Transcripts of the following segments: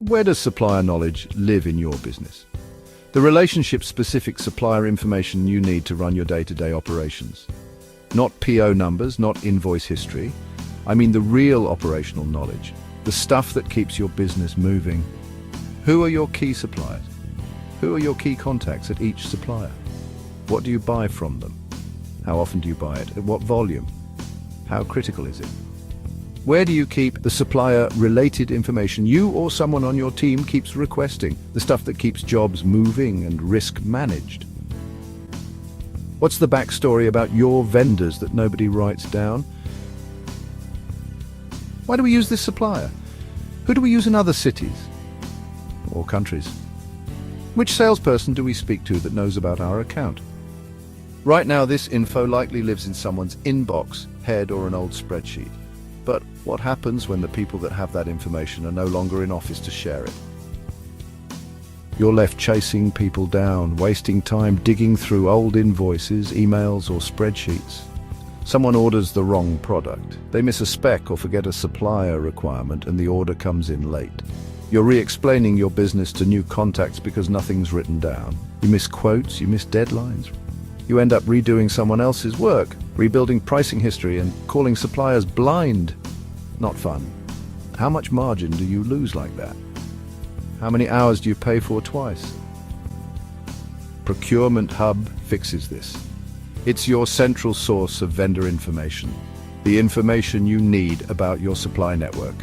Where does supplier knowledge live in your business? The relationship-specific supplier information you need to run your day-to-day operations. Not PO numbers, not invoice history. I mean the real operational knowledge, the stuff that keeps your business moving. Who are your key suppliers? Who are your key contacts at each supplier? What do you buy from them? How often do you buy it? At what volume? How critical is it? Where do you keep the supplier-related information you or someone on your team keeps requesting, the stuff that keeps jobs moving and risk managed? What's the backstory about your vendors that nobody writes down? Why do we use this supplier? Who do we use in other cities or countries? Which salesperson do we speak to that knows about our account? Right now, this info likely lives in someone's inbox, head, or an old spreadsheet. But what happens when the people that have that information are no longer in office to share it? You're left chasing people down, wasting time digging through old invoices, emails, or spreadsheets. Someone orders the wrong product. They miss a spec or forget a supplier requirement and the order comes in late. You're re-explaining your business to new contacts because nothing's written down. You miss quotes, you miss deadlines. You end up redoing someone else's work, rebuilding pricing history and calling suppliers blind. Not fun. How much margin do you lose like that? How many hours do you pay for twice? Procurement HUB fixes this. It's your central source of vendor information, the information you need about your supply network.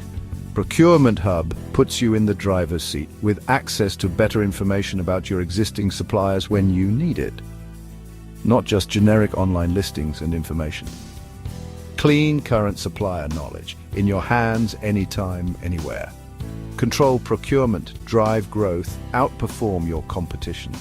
Procurement HUB puts you in the driver's seat with access to better information about your existing suppliers when you need it. Not just generic online listings and information. Clean current supplier knowledge in your hands, anytime, anywhere. Control procurement, drive growth, outperform your competition.